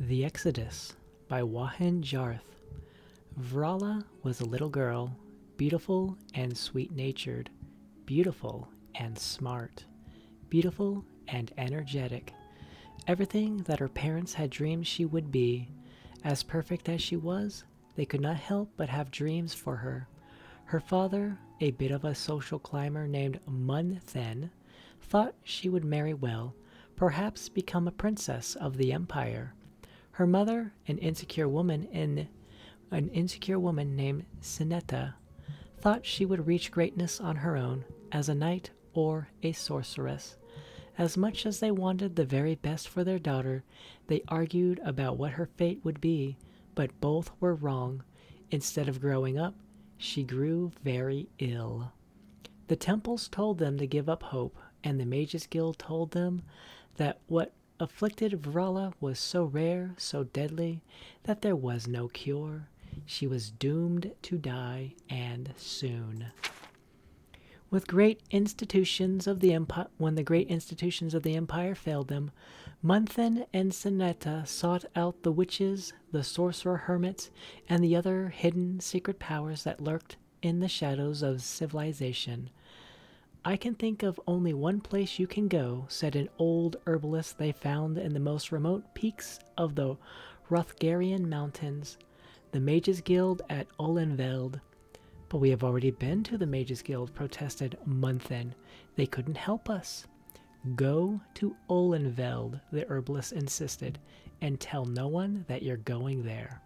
The Exodus by Wahan Jarth. Vrala was a little girl, beautiful and sweet-natured, beautiful and smart, beautiful and energetic, everything that her parents had dreamed she would be. As perfect as she was, they could not help but have dreams for her. Her father, a bit of a social climber named Mun-Then, thought she would marry well, perhaps become a princess of the empire. Her mother, an insecure woman named Sinetta, thought she would reach greatness on her own as a knight or a sorceress. As much as they wanted the very best for their daughter, they argued about what her fate would be, but both were wrong. Instead of growing up, she grew very ill. The temples told them to give up hope, and the Mages Guild told them that what afflicted Vrala was so rare, so deadly, that there was no cure. She was doomed to die, and soon. With great institutions of the empire, when the great institutions of the empire failed them, Munthen and Sinetta sought out the witches, the sorcerer hermits, and the other hidden secret powers that lurked in the shadows of civilization. "I can think of only one place you can go," said an old herbalist they found in the most remote peaks of the Rothgarian Mountains, the Mages Guild at Olenveld. "But we have already been to the Mages Guild," protested Munthen. "They couldn't help us." "Go to Olenveld," the herbalist insisted, "and tell no one that you're going there."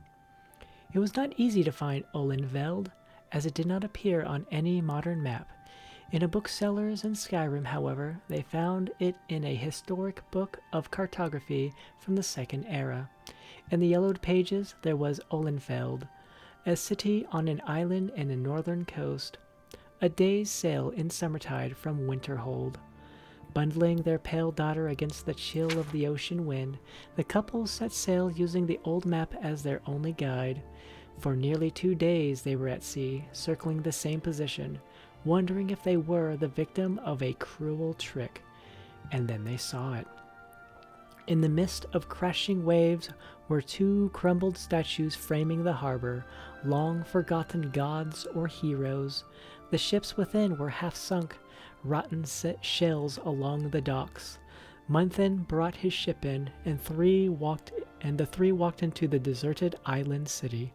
It was not easy to find Olenveld, as it did not appear on any modern map. In a bookseller's in Skyrim, however, they found it in a historic book of cartography from the Second Era. In the yellowed pages there was Olenfeld, a city on an island in the northern coast, a day's sail in summertide from Winterhold. Bundling their pale daughter against the chill of the ocean wind, the couple set sail using the old map as their only guide. For nearly 2 days they were at sea, circling the same position, wondering if they were the victim of a cruel trick. And then they saw it. In the midst of crashing waves were 2 crumbled statues framing the harbor, long forgotten gods or heroes. The ships within were half sunk, rotten shells along the docks. Munthen brought his ship in, and the three walked into the deserted island city.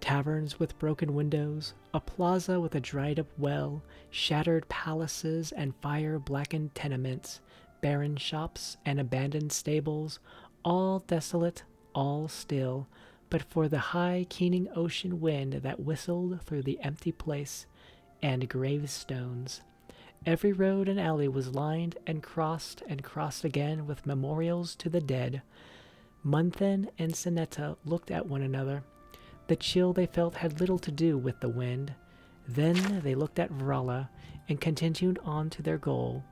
Taverns with broken windows, a plaza with a dried-up well, shattered palaces and fire-blackened tenements, barren shops and abandoned stables, all desolate, all still, but for the high, keening ocean wind that whistled through the empty place, and gravestones. Every road and alley was lined and crossed again with memorials to the dead. Munthen and Sinetta looked at one another. The chill they felt had little to do with the wind. Then they looked at Vrala and continued on to their goal,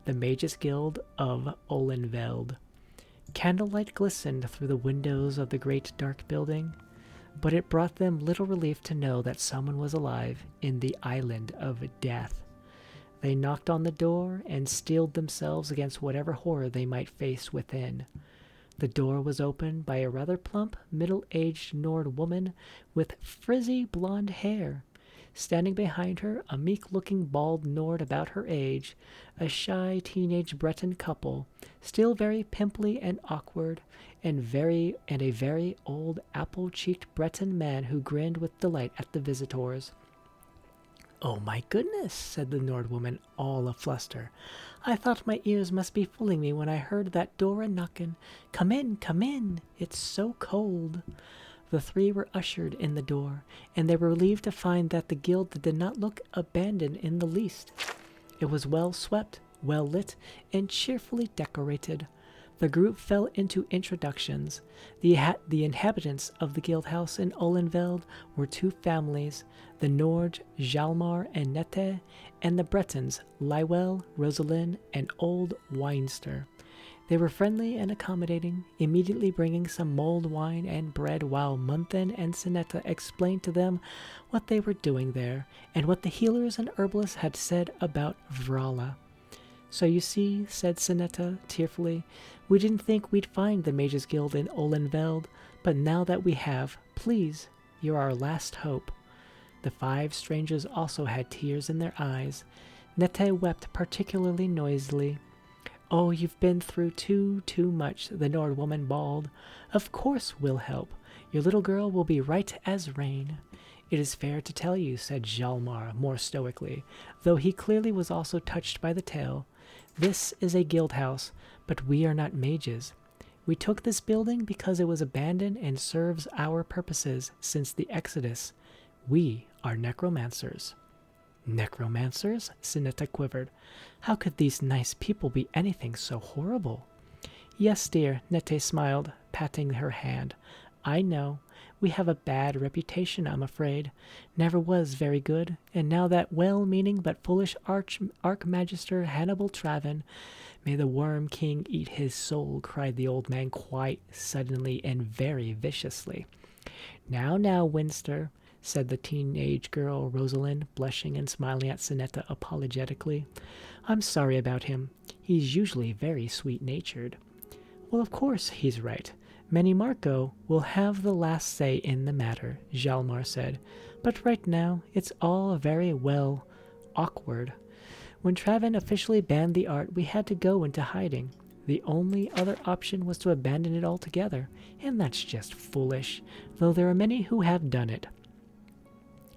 the Mages Guild of Olenveld. Candlelight glistened through the windows of the great dark building, but it brought them little relief to know that someone was alive in the island of death. They knocked on the door and steeled themselves against whatever horror they might face within. The door was opened by a rather plump, middle-aged Nord woman with frizzy blonde hair. Standing behind her, a meek-looking bald Nord about her age, a shy teenage Breton couple, still very pimply and awkward, and a very old apple-cheeked Breton man who grinned with delight at the visitors. "Oh my goodness," said the Nord woman, all afluster. "I thought my ears must be fooling me when I heard that door a-knockin'. Come in, it's so cold." The 3 were ushered in the door, and they were relieved to find that the guild did not look abandoned in the least. It was well swept, well lit, and cheerfully decorated. The group fell into introductions. The inhabitants of the guild house in Olenveld were 2 families, the Nords Hjalmar and Nette, and the Bretons Lywel, Rosalind, and old Weinster. They were friendly and accommodating, immediately bringing some mulled wine and bread while Munthen and Sinetta explained to them what they were doing there and what the healers and herbalists had said about Vrala. So you see, said Sinetta tearfully, we didn't think we'd find the Mages Guild in Olenveld, but now that we have, please, you're our last hope. The 5 strangers also had tears in their eyes. Nette wept particularly noisily. Oh, you've been through too much, the Nord woman bawled. Of course we'll help. Your little girl will be right as rain. It is fair to tell you, said Hjalmar more stoically, though he clearly was also touched by the tale. This is a guild house, but we are not mages. We took this building because it was abandoned and serves our purposes since the Exodus. We are necromancers. Necromancers? Sinetta quivered. How could these nice people be anything so horrible? Yes, dear, Nette smiled, patting her hand. I know. We have a bad reputation, I'm afraid. Never was very good, and now that well-meaning but foolish Archmagister Hannibal Traven, may the Worm King eat his soul, cried the old man quite suddenly and very viciously. Now, Winster, said the teenage girl Rosalind, blushing and smiling at Sinetta apologetically. I'm sorry about him. He's usually very sweet-natured. Well, of course he's right. Manny Marco will have the last say in the matter, Hjalmar said. But right now, it's all very well awkward. When Traven officially banned the art, we had to go into hiding. The only other option was to abandon it altogether, and that's just foolish, though there are many who have done it.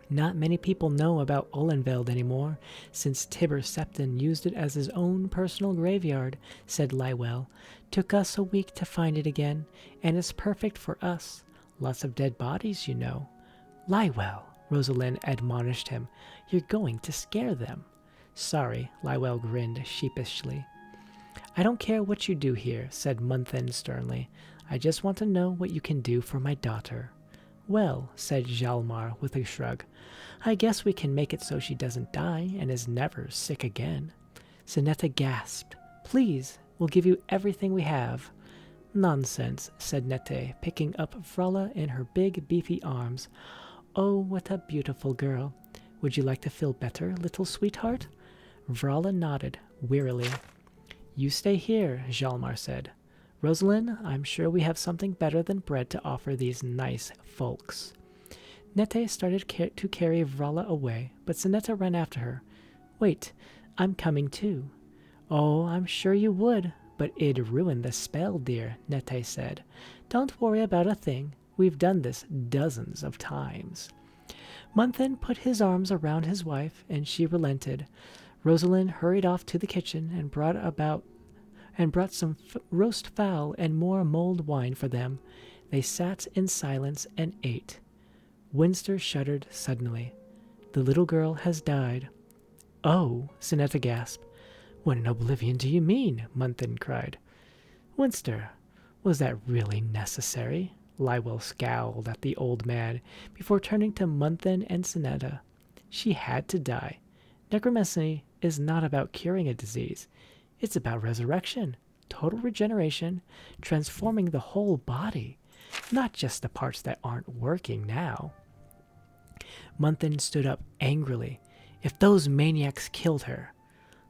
Not many people know about Olenveld anymore, since Tibber Septon used it as his own personal graveyard, said Lywell. Took us a week to find it again, and it's perfect for us. Lots of dead bodies, you know. Lywell, Rosalind admonished him. You're going to scare them. Sorry, Lywell grinned sheepishly. I don't care what you do here, said Munthen sternly. I just want to know what you can do for my daughter. Well, said Hjalmar with a shrug, I guess we can make it so she doesn't die and is never sick again. Sinetta gasped. Please, we'll give you everything we have. Nonsense, said Nette, picking up Vrala in her big, beefy arms. Oh, what a beautiful girl. Would you like to feel better, little sweetheart? Vrala nodded, wearily. You stay here, Hjalmar said. Rosalind, I'm sure we have something better than bread to offer these nice folks. Nette started to carry Vrala away, but Sinetta ran after her. Wait, I'm coming too. Oh, I'm sure you would, but it'd ruin the spell, dear, Nette said. Don't worry about a thing. We've done this dozens of times. Munthen put his arms around his wife, and she relented. Rosalind hurried off to the kitchen and brought some roast fowl and more mulled wine for them. They sat in silence and ate. Winster shuddered suddenly. The little girl has died. Oh, Sinetta gasped. What in Oblivion do you mean? Munthen cried. Winster, was that really necessary? Lywell scowled at the old man before turning to Munthen and Sinetta. She had to die. Necromancy is not about curing a disease. It's about resurrection, total regeneration, transforming the whole body, not just the parts that aren't working now. Munthen stood up angrily. If those maniacs killed her.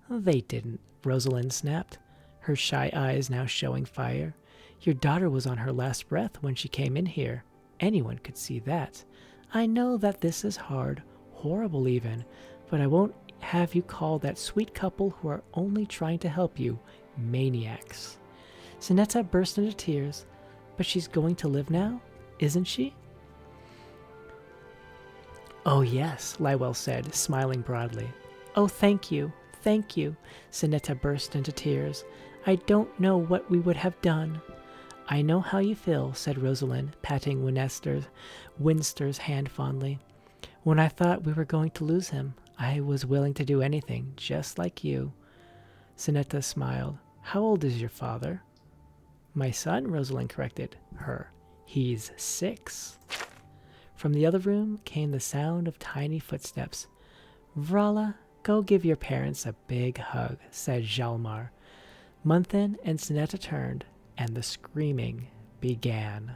They didn't, Rosalind snapped, her shy eyes now showing fire. Your daughter was on her last breath when she came in here. Anyone could see that. I know that this is hard, horrible even, but I won't have you call that sweet couple who are only trying to help you maniacs. Sinetta burst into tears. But she's going to live now, isn't she? Oh yes, Lywell said, smiling broadly. Oh, thank you, Sinetta burst into tears. I don't know what we would have done. I know how you feel, said Rosalind, patting Winster's hand fondly. When I thought we were going to lose him, I was willing to do anything, just like you. Sinetta smiled. How old is your father? My son, Rosalind corrected her. He's 6. From the other room came the sound of tiny footsteps. Vrala, go give your parents a big hug, said Hjalmar. Munthen and Sinetta turned, and the screaming began.